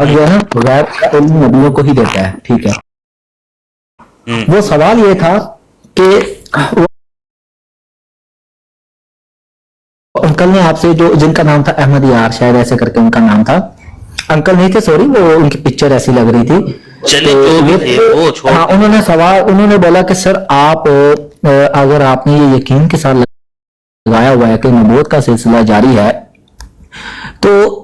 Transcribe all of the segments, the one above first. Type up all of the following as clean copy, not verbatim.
جو ہے نا غیب کا علم نبیوں کو ہی دیتا ہے, ٹھیک ہے. وہ سوال یہ تھا کہ انکل نے آپ سے, جو جن کا نام تھا احمد یار شاید ایسے کر کے ان کا نام تھا, انکل نہیں تھے سوری, وہ ان کی پکچر ایسی لگ رہی تھی. انہوں نے سوال, انہوں نے بولا کہ سر آپ اگر آپ نے یہ یقین کے ساتھ لگایا ہوا ہے کہ نبوت کا سلسلہ جاری ہے, تو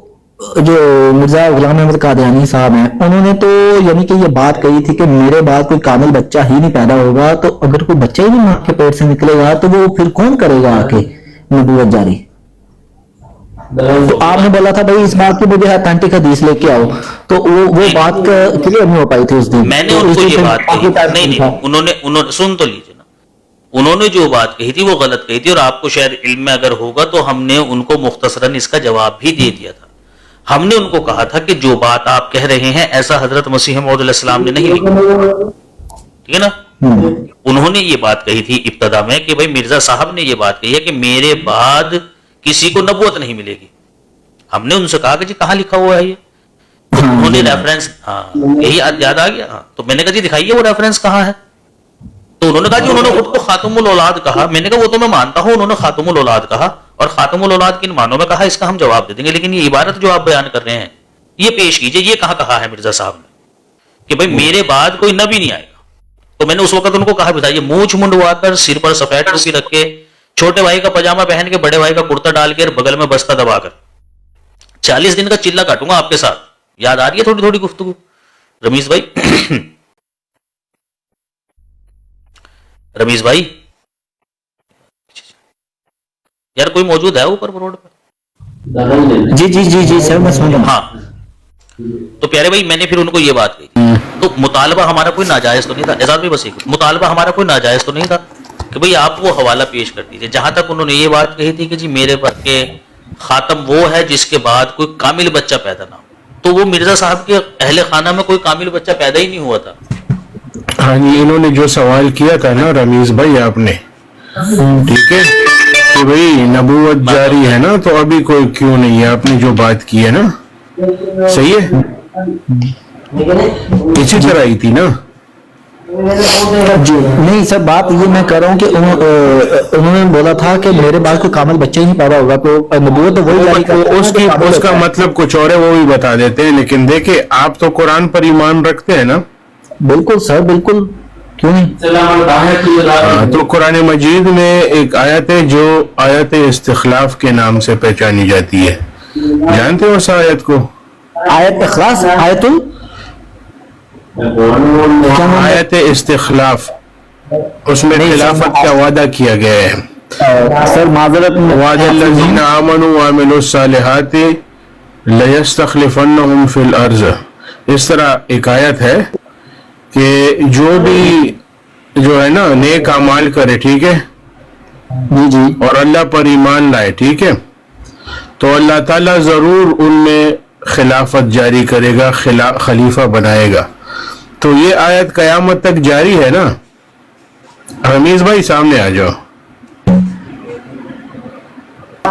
جو مرزا غلام احمد قادیانی صاحب ہیں انہوں نے تو یعنی کہ یہ بات کہی تھی کہ میرے بعد کوئی کامل بچہ ہی نہیں پیدا ہوگا, تو اگر کوئی بچہ ہی نہیں ماں کے پیٹ سے نکلے گا تو وہ پھر کون کرے گا آ کے نبوت جاری. تو آپ نے بولا تھا بھائی اس بات کی مجھے اتھینٹک حدیث لے کے آؤ, تو وہ بات کلیئر نہیں ہو پائی تھی اس دن. میں نے ان کو یہ بات کہی نہیں, انہوں نے سن تو لیجیے نا, انہوں نے جو بات کہی تھی وہ غلط کہی تھی, اور آپ کو شاید علم میں اگر ہوگا تو ہم نے ان کو مختصراً اس کا جواب بھی دے دیا تھا. ہم نے ان کو کہا تھا کہ جو بات آپ کہہ رہے ہیں ایسا حضرت مسیح موعود علیہ السلام نے نہیں لکھا, ٹھیک ہے نا. انہوں نے یہ بات کہی تھی ابتدا میں کہ بھائی مرزا صاحب نے یہ بات کہی ہے کہ میرے بعد کسی کو نبوت نہیں ملے گی. ہم نے ان سے کہا کہ جی کہاں لکھا ہوا ہے یہ, تو انہوں نے ریفرنس, ہاں یہی یاد آ گیا, تو میں نے کہا جی دکھائیے وہ ریفرنس کہاں ہے. تو انہوں نے کہا جی انہوں نے خود کو خاتم الاولاد کہا. میں نے کہا وہ تو میں مانتا ہوں انہوں نے خاتم الاولاد کہا, اور خاتم الاولاد کن معنوں میں کہا اس کا ہم جواب دے دیں گے, لیکن یہ عبارت جو آپ بیان کر رہے ہیں یہ پیش کیجئے, یہ کہاں کہا ہے مرزا صاحب نے کہ بھائی میرے بعد کوئی نبی نہیں آئے گا. تو میں نے اس وقت ان کو کہا بتائیے, مونچھ منڈوا کر, سر پر سفید کرسی رکھ کے, چھوٹے بھائی کا پاجامہ پہن کے, بڑے بھائی کا کرتا ڈال کے, اور بغل میں بستہ دبا کر 40 دن کا چلہ کاٹوں گا آپ کے ساتھ. یاد آ رہی ہے تھوڑی تھوڑی گفتگو رمیز بھائی؟ رمیز بھائی یار کوئی موجود ہے اوپر روڈ پہ؟ جی جی جی جی سر میں سن رہا ہوں. ہاں تو پیارے بھائی میں نے پھر ان کو یہ بات کہی, تو مطالبہ ہمارا کوئی ناجائز تو نہیں تھا. اعزاز بھائی بس ایک مطالبہ ہمارا کوئی ناجائز تو نہیں تھا کہ بھئی آپ وہ حوالہ پیش کر دیجیے. جہاں تک انہوں نے یہ بات کہی تھی کہ جی میرے بعد کے خاتم وہ ہے جس کے بعد کوئی کامل بچہ پیدا نہ ہو, تو وہ مرزا صاحب کے اہل خانہ میں کوئی کامل بچہ پیدا ہی نہیں ہوا تھا. ہاں جی, انہوں نے جو سوال کیا تھا نا رمیز بھائی آپ نے, ٹھیک ہے, کہ بھئی نبوت جاری ہے نا تو ابھی کوئی کیوں نہیں ہے, آپ نے جو بات کی ہے نا صحیح ہے, اسی طرح ہی تھی نا. جی نہیں سر, بات یہ میں کہہ رہا ہوں کہ انہوں نے بولا تھا کہ میرے بعد کوئی کامل بچہ ہی نہیں پیدا ہوگا, تو نبوت تو وہی جاری کرتا ہے. اس کا مطلب کچھ اور ہے, وہ بھی بتا دیتے ہیں. لیکن دیکھیں آپ تو قرآن پر ایمان رکھتے ہیں نا. بالکل سر بالکل, کیوں نہیں. تو قرآن مجید میں ایک آیت ہے جو آیت استخلاف کے نام سے پہچانی جاتی ہے, جانتے ہو اس آیت کو؟ آیت اخلاص, آیت استخلاف, اس میں خلافت کا وعدہ کیا گیا ہے. سر معذرت, وعد الذین آمنوا وعملوا الصالحات لیستخلفنہم فی الارض. اس طرح ایک آیت ہے کہ جو بھی جو ہے نا نیک اعمال کرے, ٹھیک ہے, جی جی, اور اللہ پر ایمان لائے, ٹھیک ہے, تو اللہ تعالیٰ ضرور ان میں خلافت جاری کرے گا, خلیفہ بنائے گا. تو یہ آیت قیامت تک جاری ہے نا. رمیز بھائی سامنے آ جاؤ.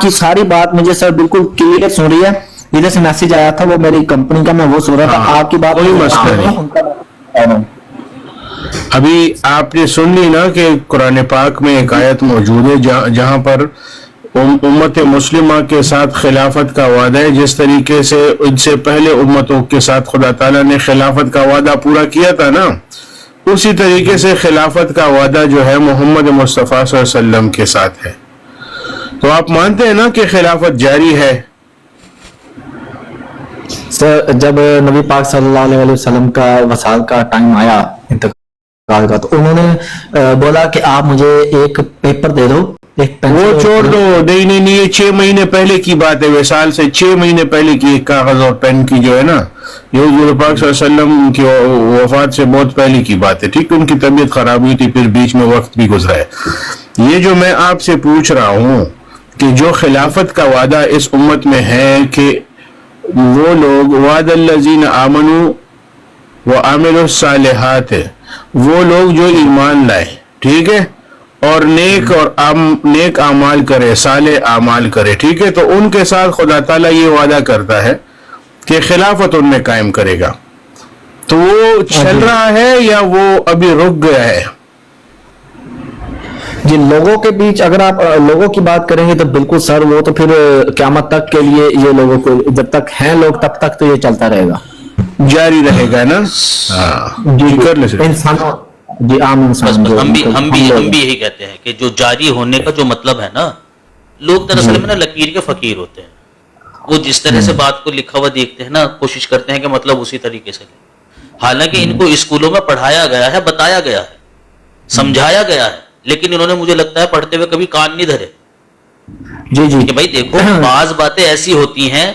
کی ساری بات مجھے سر بالکل کلیئر سن رہی ہے. ادھر سے میسج آیا تھا, وہ میری کمپنی کا, میں وہ سن رہا تھا. آپ کی بات کوئی مسئلہ نہیں. ابھی آپ نے سن لی نا کہ قرآن پاک میں ایک آیت موجود ہے جہاں پر امت مسلمہ کے ساتھ خلافت کا وعدہ ہے, جس طریقے سے ان سے پہلے امتوں کے ساتھ خدا تعالیٰ نے خلافت کا وعدہ پورا کیا تھا نا, اسی طریقے سے خلافت کا وعدہ جو ہے محمد مصطفیٰ صلی اللہ علیہ وسلم کے ساتھ ہے. تو آپ مانتے ہیں نا کہ خلافت جاری ہے؟ سر جب نبی پاک صلی اللہ علیہ وسلم کا وصال کا ٹائم آیا انتقال کا, تو انہوں نے بولا کہ آپ مجھے ایک پیپر دے دو, وہ چھوڑ دو, نہیں, یہ 6 مہینے پہلے کی بات ہے, وصال سے 6 مہینے پہلے کی ایک کاغذ اور پین کی جو ہے نا, یہ حضور پاک صلی اللہ علیہ وسلم کی وفات سے بہت پہلے کی بات ہے, ٹھیک. ان کی طبیعت خراب ہوئی تھی, پھر بیچ میں وقت بھی گزرا ہے. یہ جو میں آپ سے پوچھ رہا ہوں کہ جو خلافت کا وعدہ اس امت میں ہے کہ وہ لوگ وعد الذین آمنوا وعملوا الصالحات, وہ لوگ جو ایمان لائے, ٹھیک ہے, اور نیک اعمال کرے, صالح اعمال کرے, ٹھیک ہے, تو ان کے ساتھ خدا تعالیٰ یہ وعدہ کرتا ہے کہ خلافت ان میں قائم کرے گا. تو وہ چل رہا ہے یا وہ ابھی رک گیا ہے؟ جی لوگوں کے بیچ اگر آپ لوگوں کی بات کریں گے تو بالکل سر وہ تو پھر قیامت تک کے لیے یہ لوگوں کو جب تک ہیں لوگ تب تک تو یہ چلتا رہے گا, جاری رہے گا نا. ہاں جی کر لے سر. انسانوں جی عام انسان ہم بھی یہی کہتے ہیں کہ جو جاری ہونے کا جو مطلب ہے نا, لوگ دراصل میں نا لکیر کے فقیر ہوتے ہیں. وہ جس طرح سے بات کو لکھا ہوا دیکھتے ہیں نا, کوشش کرتے ہیں کہ مطلب اسی طریقے سے لیں. حالانکہ ان کو اسکولوں میں پڑھایا گیا ہے, بتایا گیا ہے, سمجھایا گیا ہے, لیکن انہوں نے مجھے لگتا ہے پڑھتے ہوئے کبھی کان نہیں دھرے. جی جی کہ بھائی دیکھو بعض باتیں ایسی ہوتی ہیں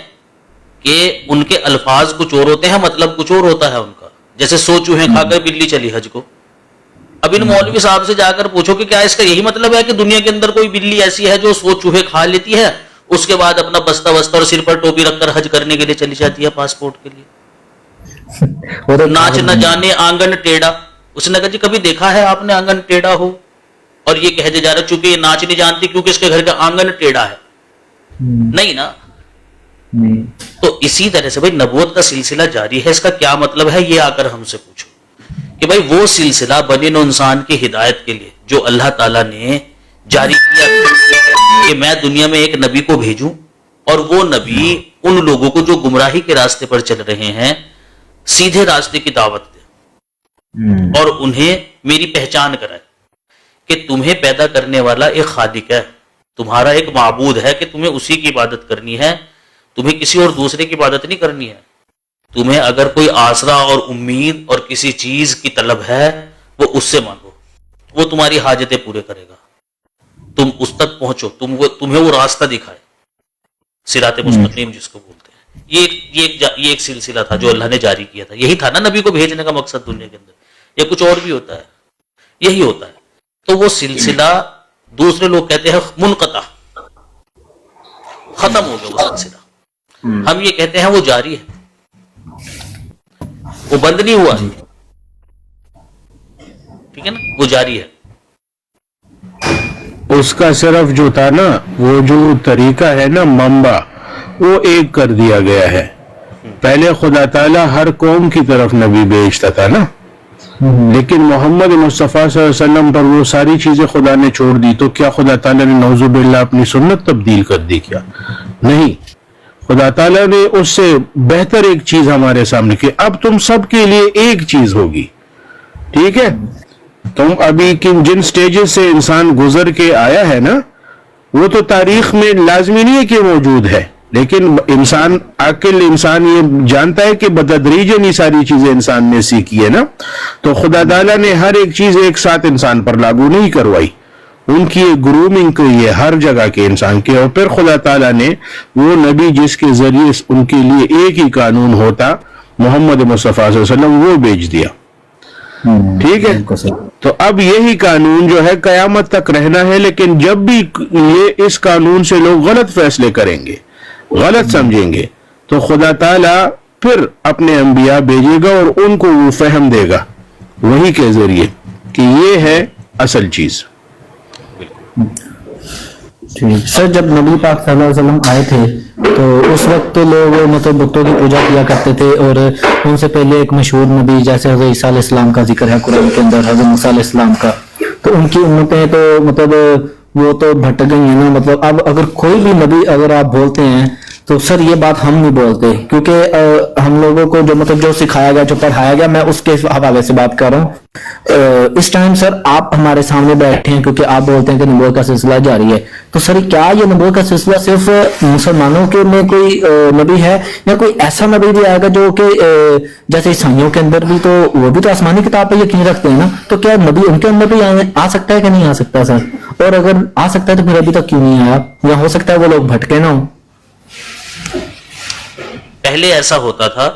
کہ ان کے الفاظ کچھ اور ہوتے ہیں, مطلب کچھ اور ہوتا ہے ان کا. جیسے سو چوہے کھا کر بلی چلی حج کو. اب ان مولوی صاحب سے جا کر پوچھو کہ کیا اس کا یہی مطلب ہے کہ دنیا کے اندر کوئی بلی ایسی ہے جو سو چوہے کھا لیتی ہے, اس کے بعد اپنا بستہ اور سر پر ٹوپی رکھ کر حج کرنے کے لیے چلی جاتی ہے پاسپورٹ کے لیے. ناچ نہ جانے آنگن ٹیڑھا. اس نے کہا جی کبھی دیکھا ہے آپ نے آنگن ٹیڑھا ہو؟ اور یہ کہتے جا رہا چونکہ یہ ناچ نہیں جانتی کیونکہ اس کے گھر کا آنگن ٹیڑھا ہے. نہیں نا. تو اسی طرح سے بھائی نبوت کا سلسلہ جاری ہے, اس کا کیا مطلب ہے یہ آ کر ہم سے پوچھو کہ بھائی وہ سلسلہ بنی نوع انسان کی ہدایت کے لیے جو اللہ تعالیٰ نے جاری کیا کہ میں دنیا میں ایک نبی کو بھیجوں اور وہ نبی ان لوگوں کو جو گمراہی کے راستے پر چل رہے ہیں سیدھے راستے کی دعوت دے اور انہیں میری پہچان کرائے کہ تمہیں پیدا کرنے والا ایک خالق ہے, تمہارا ایک معبود ہے کہ تمہیں اسی کی عبادت کرنی ہے, تمہیں کسی اور دوسرے کی عبادت نہیں کرنی ہے. تمہیں اگر کوئی آسرا اور امید اور کسی چیز کی طلب ہے وہ اس سے مانگو, وہ تمہاری حاجتیں پورے کرے گا. تم اس تک پہنچو, تمہیں وہ راستہ دکھائے, صراط مستقیم جس کو بولتے ہیں. یہ ایک سلسلہ تھا جو اللہ نے جاری کیا تھا. یہی تھا نا نبی کو بھیجنے کا مقصد دنیا کے اندر, یا کچھ اور بھی ہوتا ہے؟ یہی ہوتا ہے. تو وہ سلسلہ دوسرے لوگ کہتے ہیں منقطع, ختم ہو گیا وہ سلسلہ. ہم یہ کہتے ہیں وہ جاری ہے, وہ بند نہیں ہوا. ٹھیک ہے نا, وہ جاری ہے. اس کا صرف جو تھا نا وہ جو طریقہ ہے نا منبع وہ ایک کر دیا گیا ہے. پہلے خدا تعالیٰ ہر قوم کی طرف نبی بھیجتا تھا نا, لیکن محمد مصطفیٰ صلی اللہ علیہ وسلم پر وہ ساری چیزیں خدا نے چھوڑ دی. تو کیا خدا تعالیٰ نے نعوذ باللہ اپنی سنت تبدیل کر دی؟ کیا نہیں. خدا تعالیٰ نے اس سے بہتر ایک چیز ہمارے سامنے کی. اب تم سب کے لیے ایک چیز ہوگی. ٹھیک ہے, تم ابھی جن سٹیجز سے انسان گزر کے آیا ہے نا وہ تو تاریخ میں لازمی نہیں ہے کہ موجود ہے, لیکن انسان عاقل انسان یہ جانتا ہے کہ بتدریجاً یہ ساری چیزیں انسان نے سیکھی ہے نا. تو خدا تعالیٰ نے ہر ایک چیز ایک ساتھ انسان پر لاگو نہیں کروائی, ان کی گرومنگ کی ہے ہر جگہ کے انسان کے. اور پھر خدا تعالیٰ نے وہ نبی جس کے ذریعے ان کے لیے ایک ہی قانون ہوتا محمد مصطفیٰ صلی اللہ علیہ وسلم وہ بھیج دیا. ٹھیک ہے, تو اب یہی قانون جو ہے قیامت تک رہنا ہے. لیکن جب بھی یہ اس قانون سے لوگ غلط فیصلے کریں گے, غلط سمجھیں گے, تو خدا تعالیٰ پھر اپنے انبیاء بھیجے گا اور ان کو وہ فہم دے گا وہی کے ذریعے کہ یہ ہے اصل چیز. سر جب نبی پاک صلی اللہ علیہ وسلم آئے تھے تو اس وقت تو لوگ مطلب بتوں کی پوجا کیا کرتے تھے, اور ان سے پہلے ایک مشہور نبی جیسے حضرت عیسیٰ علیہ السلام کا ذکر ہے قرآن کے اندر, حضرت موسیٰ علیہ السلام کا, تو ان کی امتیں تو مطلب وہ تو بھٹک گئی ہیں نا. مطلب اب اگر کوئی بھی نبی اگر آپ بولتے ہیں تو سر یہ بات ہم نہیں بولتے, کیونکہ ہم لوگوں کو جو مطلب جو سکھایا گیا جو پڑھایا گیا, میں اس کے حوالے سے بات کر رہا ہوں. اس ٹائم سر آپ ہمارے سامنے بیٹھے ہیں کیونکہ آپ بولتے ہیں کہ نبوت کا سلسلہ جاری ہے, تو سر کیا یہ نبوت کا سلسلہ صرف مسلمانوں کے میں کوئی نبی ہے, یا کوئی ایسا نبی بھی آئے گا جو کہ جیسے عیسائیوں کے اندر بھی تو وہ بھی تو آسمانی کتاب پہ یقین رکھتے ہیں نا, تو کیا نبی ان کے اندر بھی آ سکتا ہے کہ نہیں آ سکتا سر؟ اور اگر آ سکتا ہے تو پھر ابھی تک کیوں نہیں آیا, یا ہو سکتا ہے وہ لوگ بھٹکے نہ ہوں؟ پہلے ایسا ہوتا تھا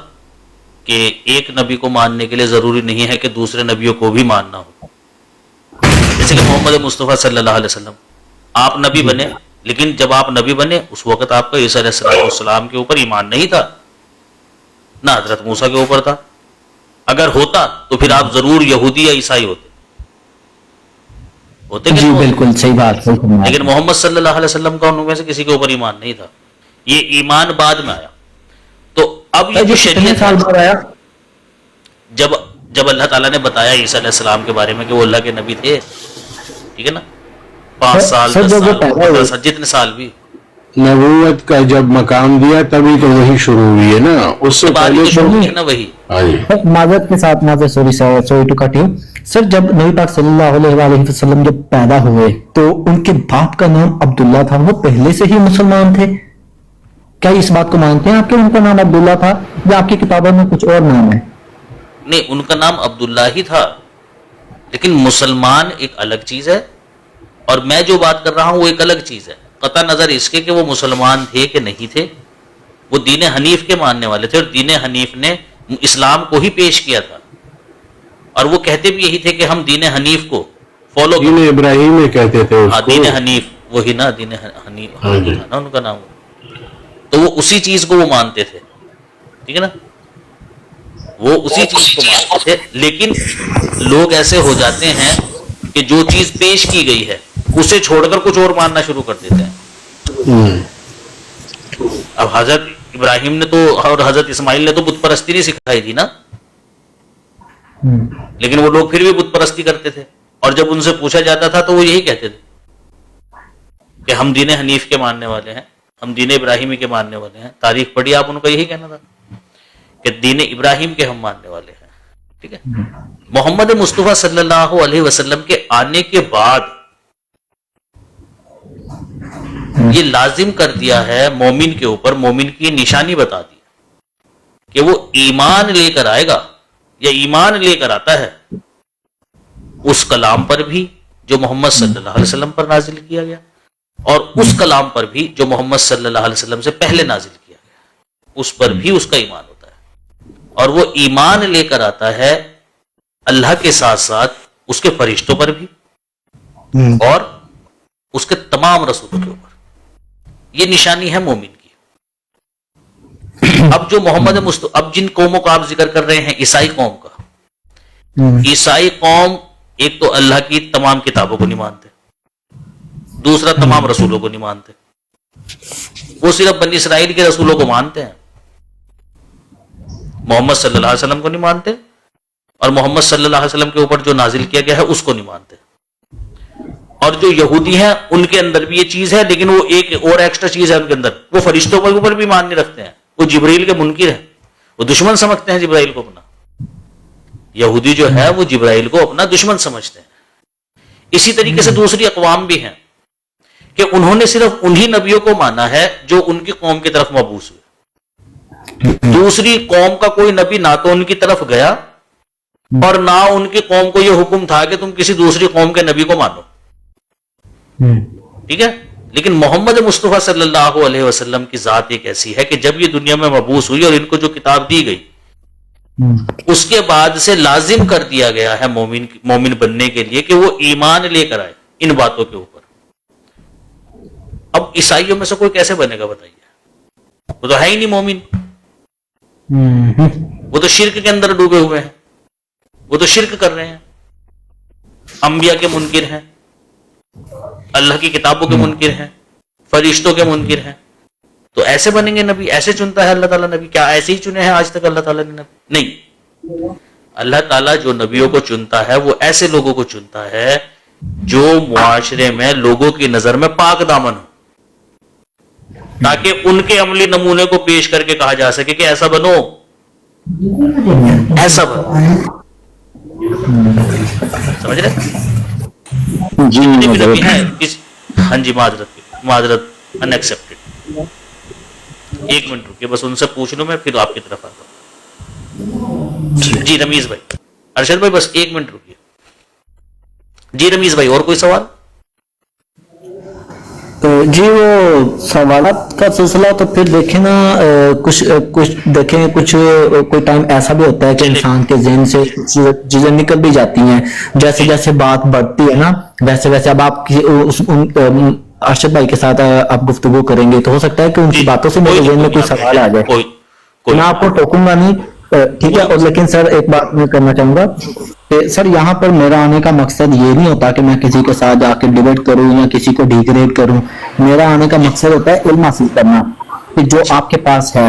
کہ ایک نبی کو ماننے کے لیے ضروری نہیں ہے کہ دوسرے نبیوں کو بھی ماننا ہو. جیسے کہ محمد مصطفیٰ صلی اللہ علیہ وسلم آپ نبی بنے, لیکن جب آپ نبی بنے اس وقت آپ کا عیسیٰ علیہ السلام کے اوپر ایمان نہیں تھا, نہ حضرت موسیٰ کے اوپر تھا. اگر ہوتا تو پھر آپ ضرور یہودی یا عیسائی ہوتے جی بالکل صحیح بات. لیکن محمد صلی اللہ علیہ وسلم کا ان میں سے کسی کے اوپر ایمان نہیں تھا, یہ ایمان بعد میں آیا. تو اب یہ جو کتنے شریعت سال بعد آیا؟ جب اللہ تعالیٰ نے بتایا عیسیٰ علیہ السلام کے بارے میں کہ وہ اللہ کے نبی تھے، ٹھیک ہے نا، 5 سال سر 10 جب وہ سال پیدا ہوئے 15 سال جتنے سال بھی نبوت کا جب مقام دیا تبھی تو وہی شروع ہوئی ہے نا، اس سے بعد پہلے تو تو شروع ہوئی نا وہی. ہاں جی. معذرت کے ساتھ sorry to cut you sir, جب نبی پاک صلی اللہ علیہ وآلہ وسلم جب پیدا ہوئے تو ان کے باپ کا نام عبداللہ تھا، وہ پہلے سے ہی مسلمان تھے؟ کیا اس بات کو مانتے ہیں آپ کہ ان کا نام عبداللہ تھا، یا آپ کی کتابوں میں کچھ اور نام ہے؟ نہیں، ان کا نام عبداللہ ہی تھا، لیکن مسلمان ایک الگ چیز ہے اور میں جو بات کر رہا ہوں وہ ایک الگ چیز ہے. قطع نظر اس کے کہ وہ مسلمان تھے کہ نہیں تھے، وہ دین حنیف کے ماننے والے تھے اور دین حنیف نے اسلام کو ہی پیش کیا تھا، اور وہ کہتے بھی یہی تھے کہ ہم دین حنیف کو فالو دین ابراہیم میں کہتے تھے اس ہاں کو. دین حنیف، وہی نا دین حنیف ہاں جی. تھا نا ان کا نام، تو وہ اسی چیز کو وہ مانتے تھے، ٹھیک ہے نا، وہ اسی چیز کو مانتے تھے. لیکن لوگ ایسے ہو جاتے ہیں کہ جو چیز پیش کی گئی ہے اسے چھوڑ کر کچھ اور ماننا شروع کر دیتے ہیں. اب حضرت ابراہیم نے تو اور حضرت اسماعیل نے تو بت پرستی نہیں سکھائی تھی نا، لیکن وہ لوگ پھر بھی بت پرستی کرتے تھے، اور جب ان سے پوچھا جاتا تھا تو وہ یہی کہتے تھے کہ ہم دین حنیف کے ماننے والے ہیں، ہم دین ابراہیمی کے ماننے والے ہیں. تاریخ پڑھی آپ، ان کا یہی کہنا تھا کہ دین ابراہیم کے ہم ماننے والے ہیں. ٹھیک ہے. محمد مصطفیٰ صلی اللہ علیہ وسلم کے آنے کے بعد یہ لازم کر دیا ہے مومن کے اوپر، مومن کی نشانی بتا دی کہ وہ ایمان لے کر آئے گا یا ایمان لے کر آتا ہے اس کلام پر بھی جو محمد صلی اللہ علیہ وسلم پر نازل کیا گیا، اور اس کلام پر بھی جو محمد صلی اللہ علیہ وسلم سے پہلے نازل کیا گیا، اس پر بھی اس کا ایمان ہوتا ہے. اور وہ ایمان لے کر آتا ہے اللہ کے ساتھ ساتھ اس کے فرشتوں پر بھی اور اس کے تمام رسولوں کے اوپر. یہ نشانی ہے مومن کی. اب جو اب جن قوموں کا آپ ذکر کر رہے ہیں، عیسائی قوم کا، عیسائی قوم ایک تو اللہ کی تمام کتابوں کو نہیں مانتے، دوسرا تمام رسولوں کو نہیں مانتے، وہ صرف بنی اسرائیل کے رسولوں کو مانتے ہیں، محمد صلی اللہ علیہ وسلم کو نہیں مانتے، اور محمد صلی اللہ علیہ وسلم کے اوپر جو نازل کیا گیا ہے اس کو نہیں مانتے. اور جو یہودی ہیں ان کے اندر بھی یہ چیز ہے، لیکن وہ ایک اور ایکسٹرا چیز ہے ان کے اندر، وہ فرشتوں کے اوپر بھی مان نہیں رکھتے ہیں، وہ جبرائیل کے منکر ہیں، وہ دشمن سمجھتے ہیں جبرائیل کو اپنا. یہودی جو ہے وہ جبرائیل کو اپنا دشمن سمجھتے ہیں. اسی طریقے سے دوسری اقوام بھی ہیں کہ انہوں نے صرف انہی نبیوں کو مانا ہے جو ان کی قوم کی طرف مبعوث ہوئے. دوسری قوم کا کوئی نبی نہ تو ان کی طرف گیا اور نہ ان کی قوم کو یہ حکم تھا کہ تم کسی دوسری قوم کے نبی کو مانو. ٹھیک ہے. لیکن محمد مصطفیٰ صلی اللہ علیہ وسلم کی ذات ایک ایسی ہے کہ جب یہ دنیا میں مبعوث ہوئی اور ان کو جو کتاب دی گئی اس کے بعد سے لازم کر دیا گیا ہے مومن بننے کے لیے کہ وہ ایمان لے کر آئے ان باتوں کے اوپر. اب عیسائیوں میں سے کوئی کیسے بنے گا بتائیے؟ وہ تو ہے ہی نہیں مومن، وہ تو شرک کے اندر ڈوبے ہوئے ہیں، وہ تو شرک کر رہے ہیں، انبیاء کے منکر ہیں، اللہ کی کتابوں کے منکر ہیں، فرشتوں کے منکر ہیں. تو ایسے بنیں گے نبی؟ ایسے چنتا ہے اللہ تعالیٰ نبی؟ کیا ایسے ہی چنے ہیں آج تک اللہ تعالیٰ نے نبی؟ نہیں. اللہ تعالیٰ جو نبیوں کو چنتا ہے وہ ایسے لوگوں کو چنتا ہے جو معاشرے میں لوگوں کی نظر میں پاک دامن ہو، تاکہ ان کے عملی نمونے کو پیش کر کے کہا جا سکے کہ ایسا بنو، ایسا بنو. سمجھ رہے؟ جی نبی ہے ہاں جی، معذرت ان ایکسپٹڈ. ایک منٹ رکیے بس، ان سے پوچھ لوں میں پھر آپ کی طرف آتا ہوں. جی رمیز بھائی، ارشد بھائی بس ایک منٹ رکیے. جی رمیز بھائی، اور کوئی سوال؟ جی وہ سوالات کا سلسلہ تو پھر دیکھیں نا، کچھ دیکھیں، کوئی ٹائم ایسا بھی ہوتا ہے کہ انسان کے ذہن سے چیزیں نکل بھی جاتی ہیں، جیسے جیسے بات بڑھتی ہے نا ویسے ویسے. اب آپ ارشد بھائی کے ساتھ آپ گفتگو کریں گے تو ہو سکتا ہے کہ ان کی باتوں سے میرے ذہن میں کوئی سوال آ جائے. میں آپ کو ٹوکوں گا نہیں، ٹھیک ہے. اور لیکن سر ایک بات میں کرنا چاہوں گا کہ سر یہاں پر میرا آنے کا مقصد یہ نہیں ہوتا کہ میں کسی کے ساتھ جا کے ڈیبیٹ کروں یا کسی کو ڈیگریڈ کروں. میرا آنے کا مقصد ہوتا ہے علم حاصل کرنا کہ جو آپ کے پاس ہے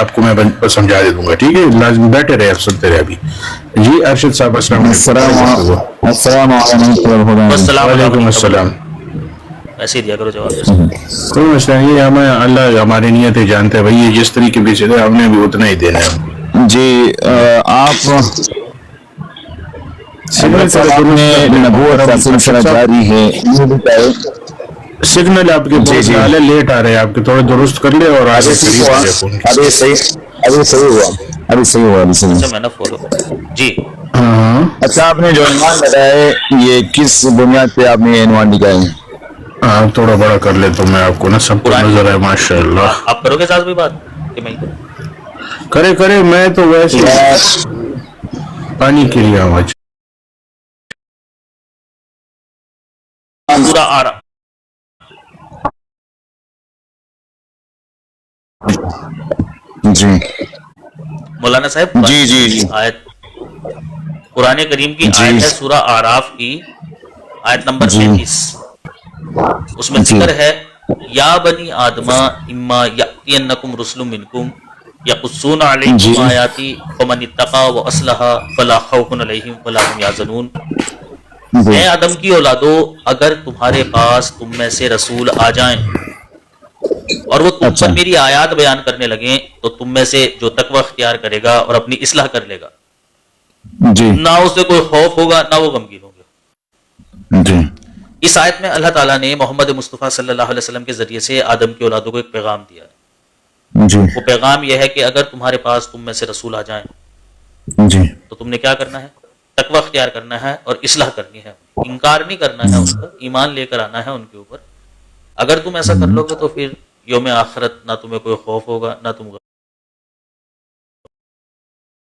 آپ کو میں سمجھا دے دوں گا, ٹھیک ہے, لازم بیٹھے رہے, آپ سنتے رہے. ابھی جی ارشد صاحب السلام علیکم. السلام علیکم. وعلیکم السلام. ایسے ہی دیا کرو جواب. کوئی مسئلہ نہیں, ہمیں اللہ ہماری نیتیں جانتے ہیں بھائی, یہ جس طریقے پیچھے تھے ہم نے بھی اتنا ہی دینا ہے. جی آپ نبوت کا سلسلہ جاری ہے. سگنل آپ کے بہت سارے لیٹ آ رہے ہیں, آپ کے تھوڑے درست کر لے اور آگے ابھی صحیح ہوا. اچھا میں نے فالو. جی اچھا, آپ نے جو عنوان لگایا ہے یہ کس بنیاد پہ آپ نے عنوان لگایا ہے؟ ہاں تھوڑا بڑا کر لے تو میں آپ کو نا سب کو نظر ہے. ماشاء اللہ آپ کرو گے ساز بھی بات کہ میں کرے میں تو ویسے پانی کے لیے آواز پورا آ رہا. جی مولانا صاحب جی آیت قرآن کریم کی آیت ہے سورہ آراف کی آیت نمبر 35. اس میں ذکر ہے یا بنی آدما اما یأتینکم رسل منکم یقصون علیکم آیاتی فمن اتقی واصلح فلا خوف علیہم ولا هم یحزنون. اے آدم کی اولادو, اگر تمہارے پاس تم میں سے رسول آ جائیں اور وہ تم پر میری آیات بیان کرنے لگیں تو تم میں سے جو تقوی اختیار کرے گا اور اپنی اصلاح کر لے گا, جی نہ اسے کوئی خوف ہوگا نہ وہ غمگین ہوں گے. جی اس آیت میں اللہ تعالیٰ نے محمد مصطفیٰ صلی اللہ علیہ وسلم کے ذریعے سے آدم کی اولادوں کو ایک پیغام دیا ہے. جی وہ پیغام یہ ہے کہ اگر تمہارے پاس تم میں سے رسول آ جائیں جی تو تم نے کیا کرنا ہے, تقوی اختیار کرنا ہے اور اصلاح کرنی ہے, انکار نہیں کرنا ہے, ان کا ایمان لے کر آنا ہے ان کے اوپر. اگر تم ایسا کر لو گے تو پھر یوم آخرت نہ تمہیں کوئی خوف ہوگا نہ تم.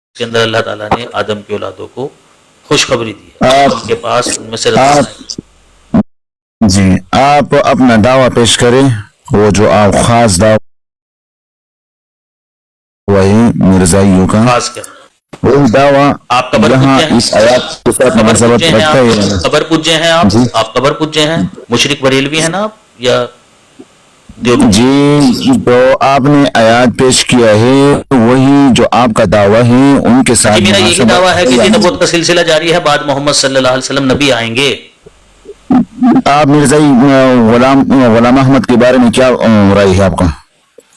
اس کے اندر اللہ تعالیٰ نے آدم کی اولادوں کو خوشخبری دی ہے, ان کے پاس ان میں سے رسول آئے. جی آپ اپنا دعویٰ پیش کریں, وہ جو آپ خاص دعویٰ مرزائیوں کا خاص کیا وہی دعویٰ آپ قبر یہاں پوجے ہیں, اس آیات کے ساتھ مناسبت رکھتا ہے. قبر پوجے ہیں آپ قبر پوجے ہیں, مشرک بریلوی ہیں نا آپ, یا جی جو آپ نے آیات پیش کیا ہے وہی جو آپ کا دعویٰ ہے ان کے ساتھ میرا یہی دعویٰ ہے کہ یہ نبوت کا سلسلہ جاری ہے, بعد محمد صلی اللہ علیہ وسلم نبی آئیں گے. آپ مرزائی غلام احمد کے بارے میں کیا رائے ہے آپ کا,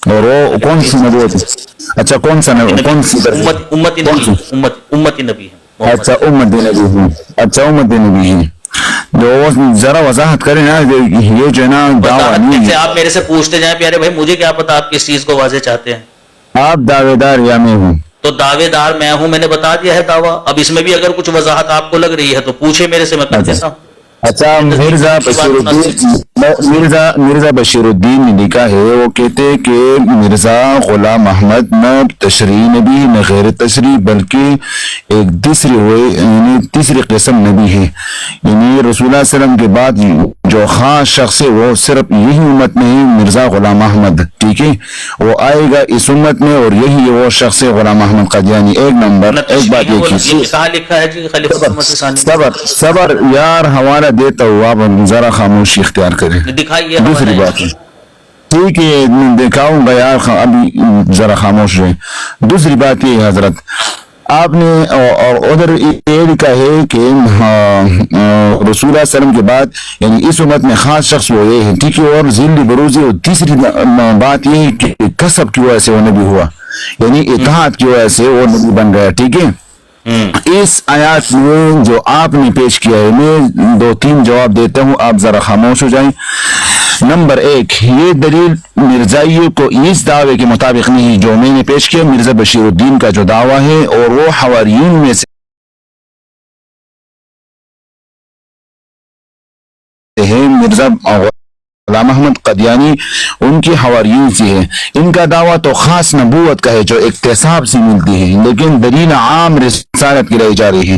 اور وہ کون سی نبوت ہے؟ اچھا کون سی امتی نبی ہے. اچھا امت نبی ہے. اچھا امت نبی ہے. جو ذرا وضاحت کریں نا, یہ جو ہے نا دعویٰ نہیں ہے. آپ میرے سے پوچھتے جائیں پیارے بھائی, مجھے کیا پتا آپ کس چیز کو واضح چاہتے ہیں. آپ دعوے دار یا میں ہوں؟ تو دعوے دار میں ہوں, میں نے بتا دیا ہے دعویٰ. اب اس میں بھی اگر کچھ وضاحت آپ کو لگ رہی ہے تو پوچھے میرے سے, میں کر دیتا ہوں. اچھا مرزا بشیر الدین نے لکھا ہے, وہ کہتے ہیں کہ مرزا غلام احمد نہ تشریع نبی نہ غیر تشریع بلکہ ایک تیسری قسم نبی ہے. یعنی رسول اللہ علیہ وسلم کے بعد جو خاص شخص ہے وہ صرف یہی امت میں ہے, مرزا غلام احمد, ٹھیک ہے, وہ آئے گا اس امت میں اور یہی وہ شخص ہے غلام احمد قادیانی. ایک نمبر ایک بات یہ کہاں لکھا ہے جی خلیفہ صبر یار حوالہ دیتا ہوں, آپ ذرا خاموشی اختیار کریں. دکھائیے دوسری بات ہے, ٹھیک ہے دکھاؤں گا یار, ابھی ذرا خاموش رہے. دوسری بات یہ ہے حضرت, آپ نے اور ادھر یہ لکھا ہے کہ رسول اللہ علیہ وسلم کے بعد یعنی اس امت میں خاص شخص وہ یہ ہے, ٹھیک ہے, اور ذل بروزی. اور تیسری بات یہ ہے کہ کسب کی وجہ سے وہ نبی ہوا, یعنی اطاعت کی وجہ سے وہ نبی بن گیا, ٹھیک ہے. اس آیات میں جو آپ نے پیش کیا ہے, میں 2-3 جواب دیتا ہوں, آپ ذرا خاموش ہو جائیں. نمبر 1, یہ دلیل مرزائیوں کو اس دعوے کے مطابق نہیں جو میں نے پیش کیا. مرزا بشیر الدین کا جو دعویٰ ہے اور وہ حواریون میں سے ہے, مرزا غلام احمد قادیانی ان کی حواریون سے ہے. ان کا دعویٰ تو خاص نبوت کا ہے جو اکتساب سے ملتی ہے, لیکن دلیل عام رسالت کی لائی جا رہی ہے.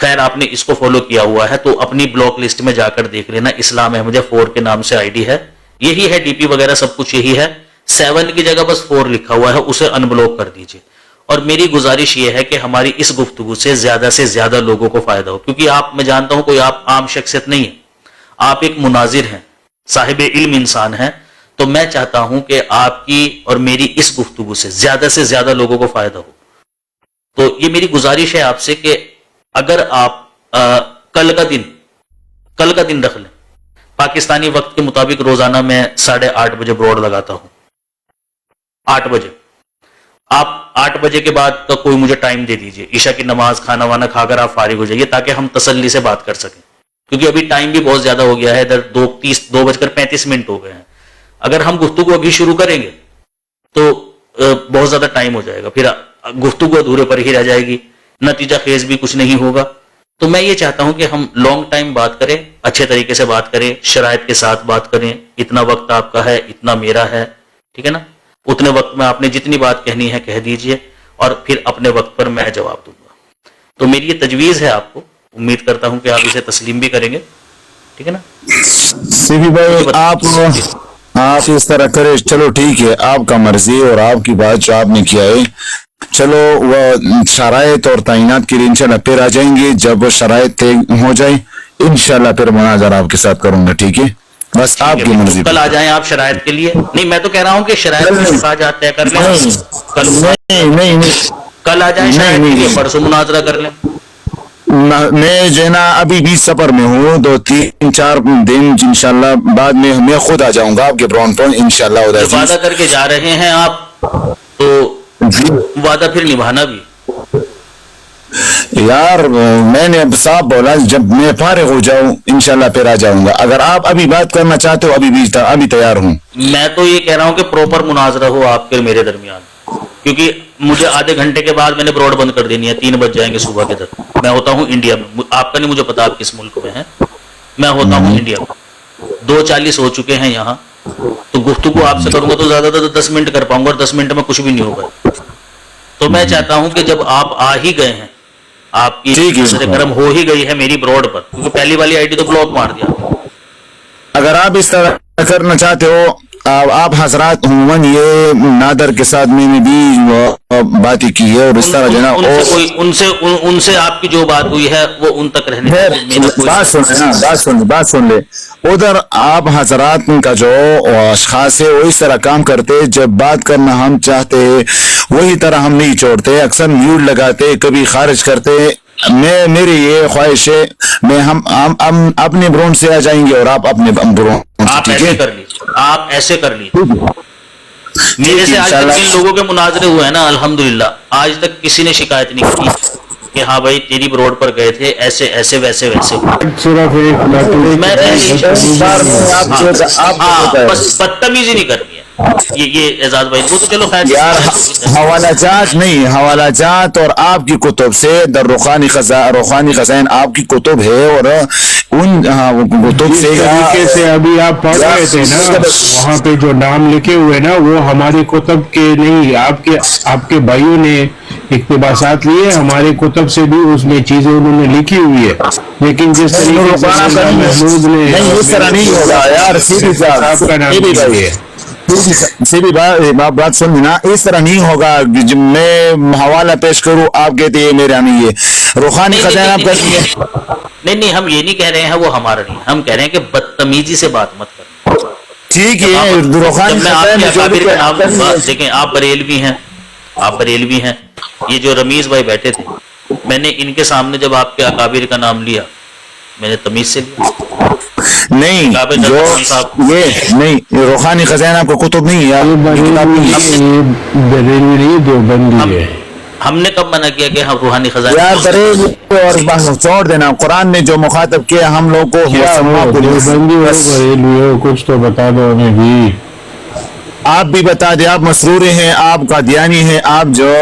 خیر آپ نے اس کو فالو کیا ہوا ہے تو اپنی بلاک لسٹ میں جا کر دیکھ لینا, اسلام احمد 4 کے نام سے آئی ڈی ہے, یہی ہے, ڈی پی وغیرہ سب کچھ یہی ہے, 7 کی جگہ بس 4 لکھا ہوا ہے, اسے ان بلاک کر دیجئے. اور میری گزارش یہ ہے کہ ہماری اس گفتگو سے زیادہ لوگوں کو فائدہ ہو, کیونکہ آپ, میں جانتا ہوں کوئی آپ عام شخصیت نہیں ہے, آپ ایک مناظر ہیں, صاحب علم انسان ہیں, تو میں چاہتا ہوں کہ آپ کی اور میری اس گفتگو سے زیادہ لوگوں کو فائدہ ہو. تو یہ میری گزارش ہے آپ سے کہ اگر آپ کل کا دن رکھ لیں, پاکستانی وقت کے مطابق روزانہ میں 8:30 بجے بروڈ لگاتا ہوں, 8 بجے, آپ 8 بجے کے بعد کا کوئی مجھے ٹائم دے دیجئے, عشاء کی نماز کھانا وانا کھا کر آپ فارغ ہو جائیے تاکہ ہم تسلی سے بات کر سکیں, کیونکہ ابھی ٹائم بھی بہت زیادہ ہو گیا ہے, ادھر 2:35 ہو گئے ہیں. اگر ہم گفتگو ابھی شروع کریں گے تو بہت زیادہ ٹائم ہو جائے گا, پھر گفتگو ادھورے پر ہی رہ جائے گی, نتیجہ خیز بھی کچھ نہیں ہوگا. تو میں یہ چاہتا ہوں کہ ہم لانگ ٹائم بات کریں, اچھے طریقے سے بات کریں, شرائط کے ساتھ بات کریں, اتنا وقت آپ کا ہے, اتنا میرا ہے, ٹھیک ہے نا, اتنے وقت میں آپ نے جتنی بات کہنی ہے کہہ دیجئے, اور پھر اپنے وقت پر میں جواب دوں گا. تو میری یہ تجویز ہے آپ کو, امید کرتا ہوں کہ آپ اسے تسلیم بھی کریں گے, ٹھیک ہے نا. سیفی بھائی آپ اس طرح کرے, چلو ٹھیک ہے, آپ کا مرضی اور آپ کی بات جو آپ نے کیا ہے, چلو وہ شرائط اور تعینات کے لیے انشاءاللہ پھر آ جائیں گے, جب وہ شرائط طے ہو جائیں انشاءاللہ پھر مناظر آپ کے ساتھ کروں گا, ٹھیک ہے, بس آپ کی مرضی. کل آ جائیں آپ شرائط کے لیے. نہیں, میں تو کہہ رہا ہوں کہ شرائط طے کر لیں, کل آ جائیں شرائط کے لیے, پرسوں مناظرہ کر لیں. میں جو ہے نا ابھی بھی سفر میں ہوں, 2-3-4 دن انشاءاللہ بعد میں خود آ جاؤں گا آپ کے براؤن پوائنٹ انشاءاللہ. وعدہ کر کے جا رہے ہیں آپ تو وعدہ پھر نبھانا بھی. یار میں نے صاحب بولا جب میں فارغ ہو جاؤں انشاءاللہ پھر آ جاؤں گا, اگر آپ ابھی بات کرنا چاہتے ہو ابھی تیار ہوں. میں تو یہ کہہ رہا ہوں کہ پروپر مناظرہ ہو آپ کے میرے درمیان, کیونکہ مجھے آدھے گھنٹے کے بعد میں نے براڈ بند کر دینی ہے, 3 بج جائیں گے صبح کے در. میں ہوتا ہوں انڈیا میں, آپ کا نہیں مجھے پتا آپ کس ملک میں ہیں, میں ہوتا ہوں انڈیا میں, 2:40 ہو چکے ہیں یہاں, تو گفتگو آپ سے کروں گا تو زیادہ 10 منٹ کر پاؤں گا, اور 10 منٹ میں کچھ بھی نہیں ہوگا. تو میں چاہتا ہوں کہ جب آپ آ ہی گئے ہیں, آپ کی نظر کرم ہو ہی گئی ہے میری براڈ پر, کیونکہ پہلی والی آئی ڈی تو بلاک مار دیا. اگر آپ اس طرح کرنا چاہتے ہو, آپ حضرات عموماً یہ نادر کے ساتھ میں نے بھی باتیں کی ہے, اور اس طرح جو نا ان سے آپ کی جو بات ہوئی ہے وہ ان تک رہنے بات سن لے. ادھر آپ حضرات کا جو اشخاص ہے وہ اس طرح کام کرتے, جب بات کرنا ہم چاہتے وہی طرح ہم نہیں چھوڑتے, اکثر میوٹ لگاتے, کبھی خارج کرتے. میری یہ خواہش ہے, ہم اپنے برون سے آ جائیں گے اور آپ اپنے برون. آپ ایسے کر لیجیے. میرے سے آج تک جن لوگوں کے مناظرے ہوئے ہیں نا, الحمدللہ آج تک کسی نے شکایت نہیں کی کہ ہاں بھائی تیری بروڈ پر گئے تھے ایسے ویسے بس بدتمیزی نہیں کرنی ہے. یہ اعزاز بھائی وہ تو چلو خیر یار, حوالہ جات نہیں, حوالہ جات اور آپ کی کتب سے در روحانی خزائن آپ کی کتب ہے, اور ان کتب سے ابھی آپ پڑھ رہے تھے نا, وہاں پہ جو نام لکھے ہوئے نا وہ ہماری کتب کے نہیں, آپ کے بھائیوں نے اقتباسات لیے, ہمارے کتب سے بھی اس میں چیزیں انہوں نے لکھی ہوئی ہے. لیکن جس طریقے سے محمود نے اس طرح نہیں ہوگا یار, سیدھی بات سن لینا, اس طرح نہیں ہوگا. میں حوالہ پیش کروں آپ کہتے ہیں میرا نہیں ہے, روحانی خزانہ آپ کہتے ہیں. نہیں, ہم یہ نہیں کہہ رہے ہیں وہ ہمارا نہیں, ہم کہہ رہے ہیں کہ بدتمیزی سے بات مت کریں. ٹھیک ہے, روحانی خزانہ دیکھیں آپ بریلوی ہیں, یہ جو رمیز بھائی بیٹھے تھے, میں نے ان کے سامنے جب آپ کے اکابر کا نام لیا میں نے تمیز سے لیا. نہیں جو یہ نہیں, روحانی خزانہ کو کتب نہیں ہے, ہم نے کب منع کیا کہ ہم روحانی خزانہ یار بریلوی اور چھوڑ دینا. قرآن نے جو مخاطب کیا ہم لوگ کو, کچھ تو بتا دو ہمیں بھی. آپ بھی بتا دیں, آپ مسرور ہیں, آپ کا دیانی ہے, آپ جو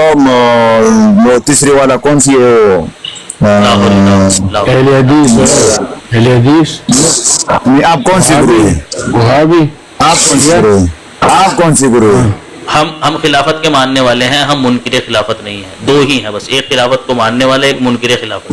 تیسری والا کون سی ہے, اہل حدیث, آپ کون سی گرو ہیں, آپ کون سی گرو ہیں. ہم خلافت کے ماننے والے ہیں, ہم منکر خلافت نہیں ہیں. 2 ہی ہیں بس, ایک خلافت کو ماننے والے, ایک منکر خلافت.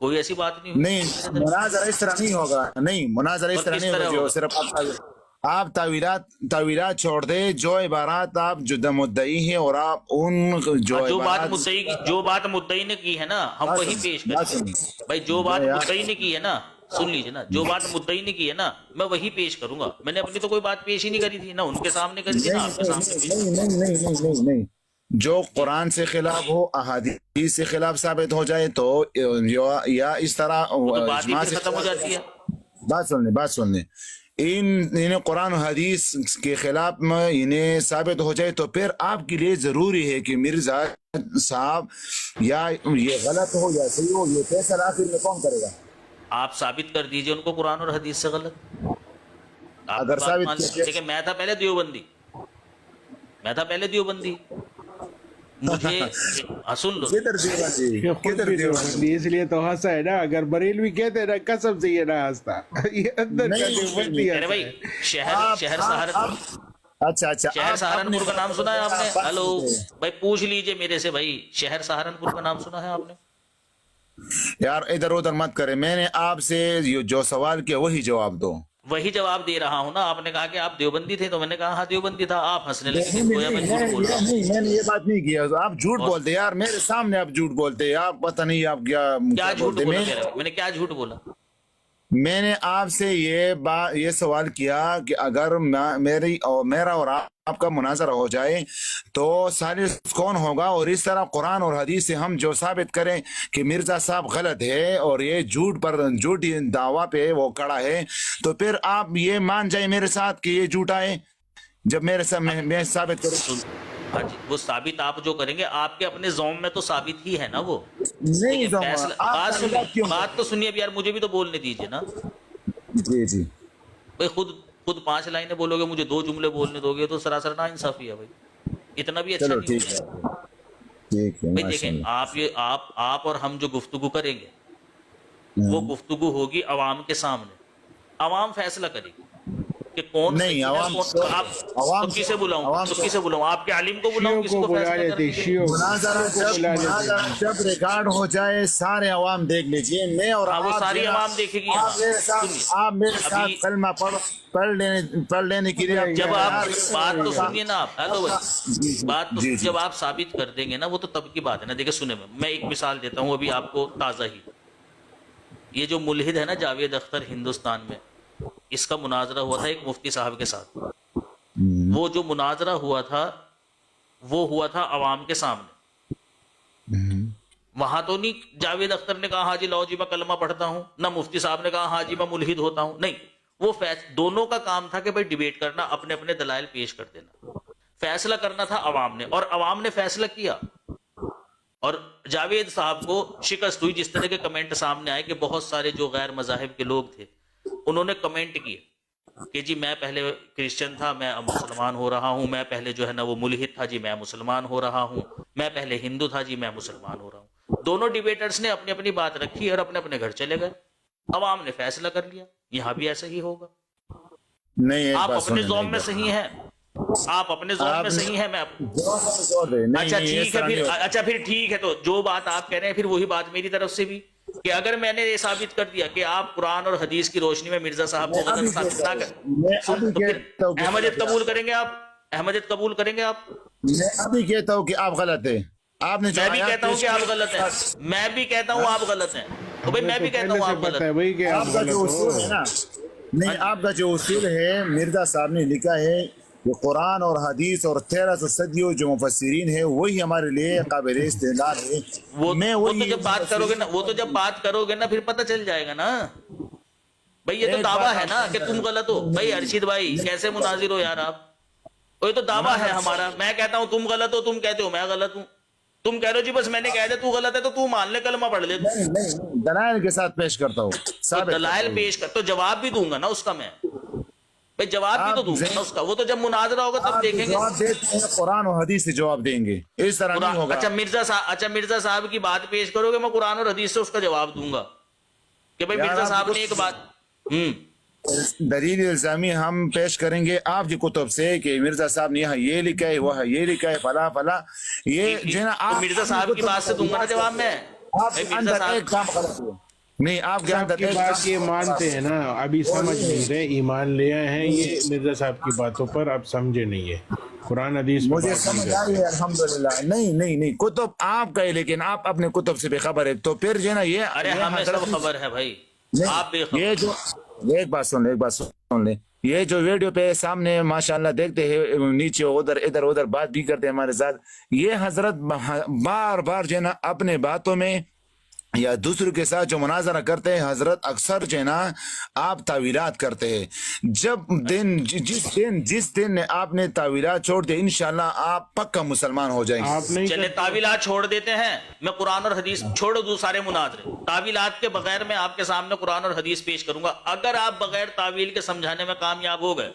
کوئی ایسی بات نہیں ہوئی نہیں مناظرہ اس طرح نہیں ہوگا, نہیں مناظرہ اس اور طرح کس نہیں طرح ہوگا جو ہوگا؟ صرف آپ تعویلات چھوڑ دے, جو عبارات آپ جو مدعی ہیں اور آپ ان جو بات عبارات مدعی کی, جو بات مدعی نے کی ہے نا ہم وہی پیش کریں گے بھائی. جو بات مدعی نے کی ہے نا, سن لیجیے نا, جو بات مدعی نے کی ہے نا میں وہی پیش کروں گا. میں نے اپنی تو کوئی بات پیش ہی نہیں کری تھی, نہ ان کے سامنے کری تھی, نہ آپ کے سامنے. نہیں جو قرآن سے خلاف ہو, احادیث سے خلاف ثابت ہو جائے تو یا اس طرح تو بات ہی اجماع پھر سے ختم ہو جاتی ہے. بات سن لیں انہیں قرآن و حدیث کے خلاف میں انہیں ثابت ہو جائے تو پھر آپ کے لیے ضروری ہے کہ مرزا صاحب یا یہ غلط ہو یا صحیح ہو, یہ فیصلہ آخر میں کون کرے گا؟ آپ ثابت کر دیجئے ان کو قرآن اور حدیث سے غلط. آپ اگر کی بات ثابت مان کیا- لیجیے. دیکھیں میں تھا پہلے دیوبندی, مجھے سن لو, کدھر دیوبندی کدھر دیوبندی اس لیے تو ہنسا ہے نا. اگر بریلوی کہتے نا قسم سے یہ نہ ہنستا. یہ اندر کا دیوبندی ارے بھائی شہر سہارنپور, اچھا شہر سہارنپور کا نام سنا ہے آپ نے؟ ہلو بھائی پوچھ لیجئے میرے سے بھائی, شہر سہارنپور کا نام سنا ہے آپ نے؟ یار ادھر ادھر مت کرے, میں نے آپ سے جو سوال کیا وہی جواب دو. وہی جواب دے رہا ہوں نا. آپ نے کہا کہ آپ دیوبندی تھے تو میں نے کہا ہاں دیوبندی تھا. آپ ہنسنے لگے گویا میں جھوٹ بول رہا ہوں. میں نے یہ بات نہیں کیا, آپ جھوٹ بولتے یار میرے سامنے, آپ جھوٹ بولتے, آپ پتہ نہیں آپ کیا جھوٹ بولتے. بولا میں نے کیا جھوٹ بولا؟ میں نے آپ سے یہ سوال کیا کہ اگر میرا اور آپ کا مناظرہ ہو جائے تو ثالث کون ہوگا, اور اس طرح قرآن اور حدیث سے ہم جو ثابت کریں کہ مرزا صاحب غلط ہے اور یہ جھوٹی دعویٰ پہ وہ کڑا ہے, تو پھر آپ یہ مان جائیں میرے ساتھ کہ یہ جھوٹا ہے جب میرے ساتھ میں ثابت کروں. ہاں جی, وہ ثابت آپ جو کریں گے آپ کے اپنے زوم میں تو ثابت ہی ہے نا وہ. نہیں بات تو سنیے اب یار, مجھے بھی تو بولنے دیجیے نا. جی بھائی خود 5 لائنیں بولو گے, مجھے 2 جملے بولنے دو گے تو سراسر نا انصافی ہے بھائی. اتنا بھی اچھا چلو نہیں ٹھیک ہوتا. ہے بھائی دیکھیں آپ اور ہم جو گفتگو کریں گے وہ گفتگو ہوگی عوام کے سامنے. عوام فیصلہ کرے گی کہ کون نہیں, عوام تو کسے بلاؤں آپ کے عالم کو بلاؤں, کسی کو فیصلہ کرنے کے لیے؟ مناظرہ جب ریکارڈ ہو جائے سارے عوام دیکھ لیجئے, میں اور ہاں وہ ساری عوام دیکھے گی. آپ میرے ساتھ کلمہ پڑھ لینے کے لیے جب آپ بات تو سنیے نا آپ, ہیلو بھائی بات تو جب آپ ثابت کر دیں گے نا وہ تو تب کی بات ہے نا. دیکھیں سنیں, میں ایک مثال دیتا ہوں ابھی آپ کو تازہ ہی. یہ جو ملحد ہے نا جاوید اختر ہندوستان میں, اس کا مناظرہ ہوا تھا ایک مفتی صاحب کے ساتھ. وہ جو مناظرہ ہوا تھا وہ ہوا تھا عوام کے سامنے. وہاں تو نہیں جاوید اختر نے کہا ہاں جی لاؤ جی میں کلمہ پڑھتا ہوں, نہ مفتی صاحب نے کہا ہاں جی میں ملحد ہوتا ہوں. نہیں, وہ دونوں کا کام تھا کہ بھائی ڈیبیٹ کرنا, اپنے اپنے دلائل پیش کر دینا. فیصلہ کرنا تھا عوام نے, اور عوام نے فیصلہ کیا. اور جاوید صاحب کو شکست ہوئی. جس طرح کے کمنٹ سامنے آئے کہ بہت سارے جو غیر مذاہب کے لوگ تھے انہوں نے کمنٹ کیے کہ جی میں پہلے کرسچن تھا, میں اب مسلمان ہو رہا ہوں, میں پہلے جو ہے نا وہ ملحد تھا جی میں مسلمان ہو رہا ہوں, میں پہلے ہندو تھا جی میں مسلمان ہو رہا ہوں. دونوں ڈیبیٹرز نے اپنی اپنی بات رکھی اور اپنے اپنے گھر چلے گئے. عوام نے فیصلہ کر لیا. یہاں بھی ایسا ہی ہوگا. نہیں, آپ اپنے زوم میں صحیح ہیں, آپ اپنے زوم میں صحیح ہیں. میں اچھا ٹھیک ہے پھر, اچھا پھر ٹھیک ہے, تو جو بات آپ کہہ رہے ہیں پھر وہی بات میری طرف سے بھی, کہ اگر میں نے یہ ثابت کر دیا کہ آپ قرآن اور حدیث کی روشنی میں مرزا صاحب کو غلط ثابت نہ کریں تو پھر احمدیت قبول کریں گے آپ؟ احمدیت قبول کریں گے آپ؟ میں ابھی کہتا ہوں کہ آپ غلط ہیں. آپ نے میں بھی کہتا ہوں کہ آپ غلط ہیں, میں بھی کہتا ہوں آپ غلط ہیں, تو بھائی میں بھی کہتا ہوں آپ غلط ہیں. آپ کا جو اصول ہے نا, نہیں آپ کا جو اصول ہے مرزا صاحب نے لکھا ہے کہ قرآن اور حدیث اور 1300 صدیوں جو مفسرین ہے وہی ہمارے لیے قابل استدلال ہے. وہ تو جب بات کرو گے نا, وہ تو جب بات کرو گے نا پھر پتہ چل جائے گا نا. بھائی یہ تو دعویٰ ہے نا کہ تم غلط ہو. بھائی ارشد بھائی کیسے مناظر ہو یار آپ, یہ تو دعویٰ ہے ہمارا. میں کہتا ہوں تم غلط ہو, تم کہتے ہو میں غلط ہوں. تم کہہ رہے ہو جی بس میں نے کہہ دیا تو غلط ہے تو مان لے, کلمہ پڑھ لے. دلائل کے ساتھ پیش کرتا ہوں, دلائل پیش کر تو جواب بھی دوں گا نا اس کا. میں بھائی جواب بھی تو دوں گا نا اس کا. وہ تو جب مناظرہ ہوگا تب دیکھیں گے. قرآن و حدیث سے جواب دیں گے, اس طرح نہیں ہوگا. اچھا مرزا صاحب کی بات پیش کرو گے, میں قرآن اور حدیث سے اس کا جواب دوں گا کہ بھائی مرزا صاحب نے ایک بات دلیل الزامی ہم پیش کریں گے آپ کی کتب سے کہ مرزا صاحب نے یہاں یہ لکھا ہے, وہ یہ لکھا ہے, فلا فلا. یہ جو ہے نا مرزا صاحب کی بات سے دوں گا نا جواب. میں نہیں آپ صاحب کی بات یہ مانتے ہیں نا، ابھی سمجھ نہیں رہے، ایمان لے آئے ہیں یہ مرزا صاحب کی باتوں پر، اب سمجھے نہیں ہے قرآن حدیث پہ مجھے بات نہیں سمجھ کرتے۔ آئی ہے الحمدللہ۔ نہیں کتب آپ کا ہے، لیکن آپ اپنے کتب سے بے خبر ہے، تو پھر جو ہے نا ارے یہ ہمیں حضرت سب خبر ہے بھائی، نہیں، آپ بے خبر۔ یہ جو ایک بات سن لیں، یہ جو ویڈیو پہ سامنے ماشاءاللہ دیکھتے ہیں، نیچے ادھر ادھر بات بھی کرتے ہیں ہمارے ساتھ، یہ حضرت بار بار جو ہے نا اپنے باتوں میں یا دوسروں کے ساتھ جو مناظرہ کرتے ہیں، حضرت اکثر جو ہے نا آپ تعویلات کرتے ہیں۔ جس دن آپ نے تعویلات چھوڑ دے، انشاءاللہ آپ پکا مسلمان ہو جائیں گے۔ آپ نہیں چلے تعویلات چھوڑ دیتے ہیں، میں قرآن اور حدیث چھوڑ دوں سارے مناظرے، تعویلات کے بغیر میں آپ کے سامنے قرآن اور حدیث پیش کروں گا، اگر آپ بغیر تعویل کے سمجھانے میں کامیاب ہو گئے،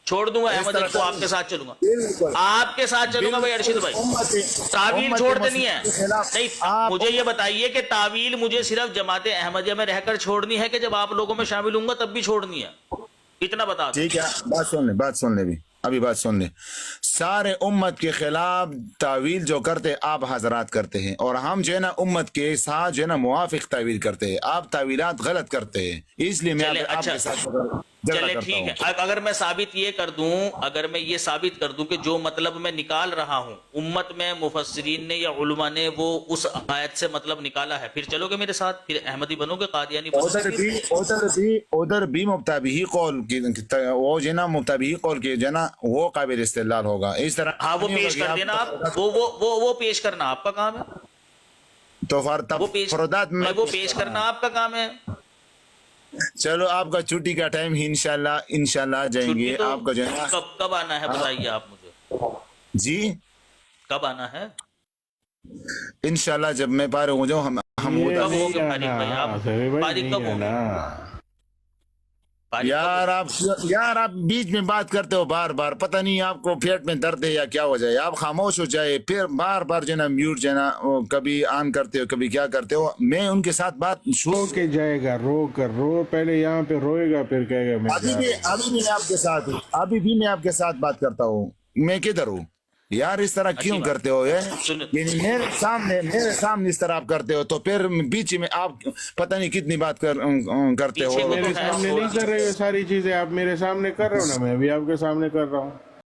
چھوڑ دوں گا احمد علی کو، آپ کے ساتھ چلوں گا، آپ کے ساتھ چلوں گا بھائی ارشد بھائی۔ تعویل چھوڑ دینی ہے، نہیں مجھے یہ بتائیے کہ تعویل مجھے صرف جماعت احمدیہ میں رہ کر چھوڑنی ہے کہ جب آپ لوگوں میں شامل ہوں گا تب بھی چھوڑنی ہے؟ اتنا بتا دیں۔ ٹھیک ہے، بات سن لیں ابھی بات سن لیں۔ سارے امت کے خلاف تعویل جو کرتے آپ حضرات کرتے ہیں، اور ہم جو ہے نا امت کے ساتھ جو ہے نا موافق تعویل کرتے ہیں، آپ تعویلات غلط کرتے ہیں، اس لیے میں چلے آپ اچھا، کے ساتھ جھگڑا چلے کرتا ٹھیک ہے، ہوں۔ اگر میں ثابت یہ کر دوں، اگر میں یہ ثابت کر دوں کہ جو مطلب میں نکال رہا ہوں امت میں مفسرین نے یا علماء نے وہ اس آیت سے مطلب نکالا ہے، پھر چلو گے میرے ساتھ، پھر احمدی بنو گے، قادیانی بنو گے؟ ادھر بھی مبتبی قول کی وہ جو ہے نا مبتبی قول کی جو ہے نا وہ قابل استدلال ہوگا، اس طرح ہاں وہ پیش کر دینا آپ، وہ پیش کرنا آپ کا کام ہے، تو وہ پیش کرنا آپ کا کام ہے۔ چلو آپ کا چھٹی کا ٹائم ہی انشاءاللہ جائیں گے چھٹی تو آپ کا جو ہے نا۔ کب آنا ہے بتائیے آپ مجھے، جی کب آنا ہے؟ انشاءاللہ جب میں فارغ ہو جاؤں ہم یہ کب نہیں ہو گے فارغ آنا، بھائی آپ؟ ظہیر بھائی فارغ نہیں کب ہو گے؟ آنا۔ یار آپ بیچ میں بات کرتے ہو بار بار، پتہ نہیں آپ کو پیٹ میں درد ہے یا کیا ہو جائے، آپ خاموش ہو جائے، پھر بار بار جو ہے نا میوٹ جو ہے نا کبھی آن کرتے ہو کبھی کیا کرتے ہو، میں ان کے ساتھ بات رو کے جائے گا، رو پہلے یہاں پہ روئے گا پھر کہے گا میں ابھی بھی میں آپ کے ساتھ ہوں، ابھی بھی میں آپ کے ساتھ بات کرتا ہوں، میں کدھر ہوں یار؟ اس طرح کیوں کرتے ہو یعنی میرے سامنے اس طرح آپ کرتے ہو، تو پھر بیچ میں آپ پتہ نہیں کتنی بات کرتے ہو۔ میرے سامنے نہیں کر رہے ہو ساری چیزیں، آپ میرے سامنے کر رہے ہو نا، میں بھی آپ کے سامنے کر رہا ہوں۔